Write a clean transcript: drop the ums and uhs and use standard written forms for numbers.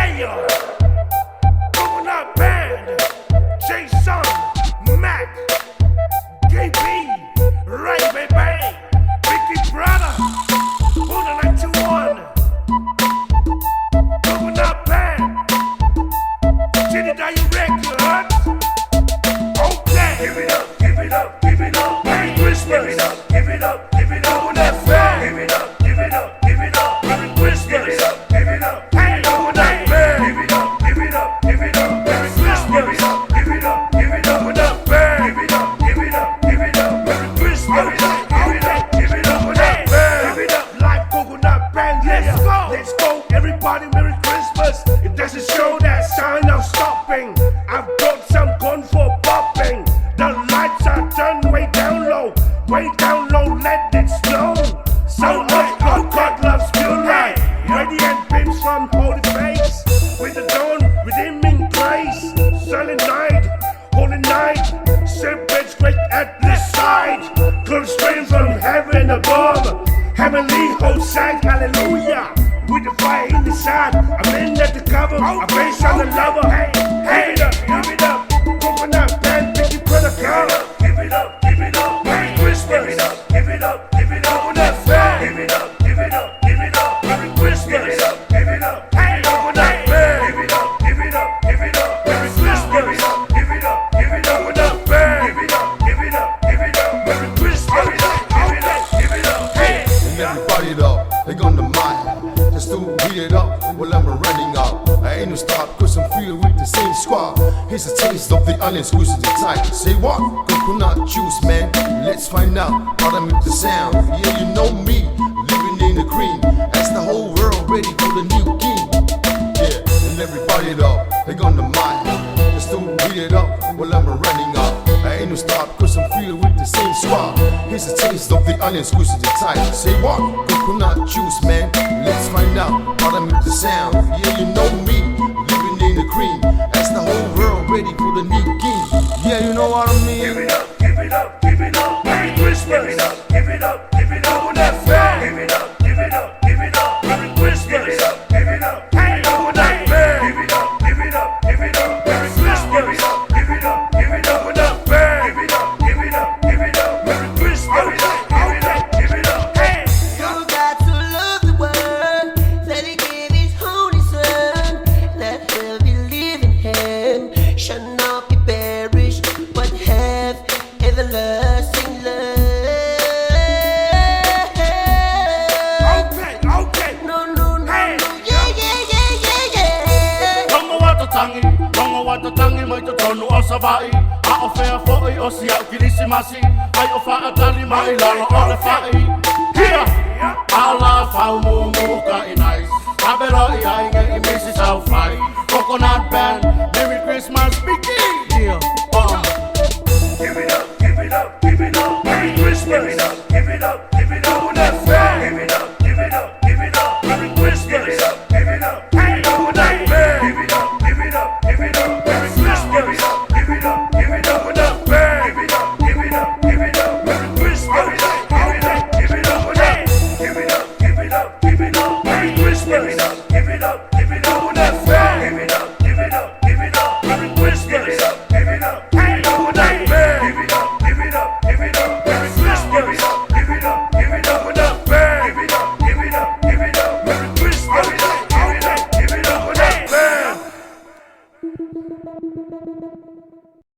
Yeah, Kokonut Band, Jason, Mac, KB, Ray, baby, Vicky brother, Kokonut 921, Kokonut Band, Jenny Dyer Records. Okay, give it up, give it up, give it up. Merry Christmas. Give it up, give it up, give it up. Kokonut Band, give it up, give it up, give it up. Merry Christmas. Give it up, give it up. Hey, Kokonut Band, give it up, give it up, give it up. Merry Christmas. Give it up, give it up, give it up. Kokonut Band, give it up, give it up, give it up. Merry Christmas. Give it up, give it up, give it up. Kokonut Band, give it up like Kokonut Band. Let's go, let's go, everybody. Merry Christmas. It doesn't show that sign of stopping. I've got some gun for popping. The lights are turned way down low, let it snow. So much God loves pure light. Radiant beams from holy face, with the dawn redeeming grace. Silent night, holy night, serpents great at the side. Close straight from heaven above, heavenly Hosanna, hallelujah. With the fire in the side, I'm in at the cover, I face on the lover. Hey, hey, give it up, Kokonut Band, Vicky brother, give it up, give it up. Merry Christmas. Give it up, give it up, give it up. Kokonut Band, give it up, give it up, give it up. Merry Christmas. Give it up, give it up. Hey, Kokonut Band, give it up, give it up, give it up. Merry Christmas. Give it up, give it up, give it up. Kokonut Band, give it up, give it up, give it up. Merry Christmas. Give it up, give it up, give it up. Hey, and everybody though, they gonna mind. Just to heat it up while I'm running out. I ain't no stop cause I'm filled with the same squad. Here's a taste of the onion squeezing the tight. Say what? Coconut juice, man. Let's find out how to make the sound. Yeah, you know me, living in the green. That's the whole world ready for the new king. Yeah, and everybody though, they gonna mind. Just to heat it up while I'm running out. I ain't no stop cause I'm filled with the same squad. Here's a taste of the onion squeezing the tight. Say what? Coconut juice, man. Let's find out how to make the sound. Yeah, you know me, living in the green. That's the whole world ready for the new king. Yeah, you know what I mean. give it up, give it up, give it up. Merry Christmas. Give it up, give it up, give it up. Kokonut Band, give it up, give it up, give it up. Merry Christmas. Give it up, give it up. Hey, Kokonut Band, give it up, give it up, give it up. Merry Christmas. Give it up, give it up, give it up. Kokonut Band, give it up, give it up, give it up. Merry Christmas. Give it up, give it up, give it up. Hey, You got to love the world that He gave His Holy Son, that will believe in Him shall not be perished, but have everlasting love. okay. No, no, no, Hey. no, yeah. Longo wata tangi mai te tonu o savai. A o whea fōi o si au kirisimasi. Ai o wha atali mai lalo o le whai. Hia! A la whau mu ka i nais. A bero i ainga i Mrs. Au whai. Kokonut Band, Merry Christmas, begin! Yeah, Give it up, give it up, give it up. Merry Christmas. Give it up, give it up, give it up. Kokonut Band, give it up, give it up, give it up. Merry Christmas. Give it up, give it up. Hey, Kokonut Band, give it up, give it up, give it up. Merry Christmas. Give it up, give it up, give it up. Kokonut Band, give it up, give it up, give it up. Merry Christmas. Give it up, give it up, give it up. Hey, give it up, give it up, give it up. Merry Christmas. Give it up, give it up, give it up. Kokonut Band, give it up, give it up, give it up. Merry Christmas. Give it up, give it up. Hey, Kokonut Band, give it up, give it up, give it up. Merry Christmas. Give it up, give it up, give it up. Kokonut Band, give it up, give it up, give it up. Merry Christmas. Give it up, give it up, give it up. Kokonut Band.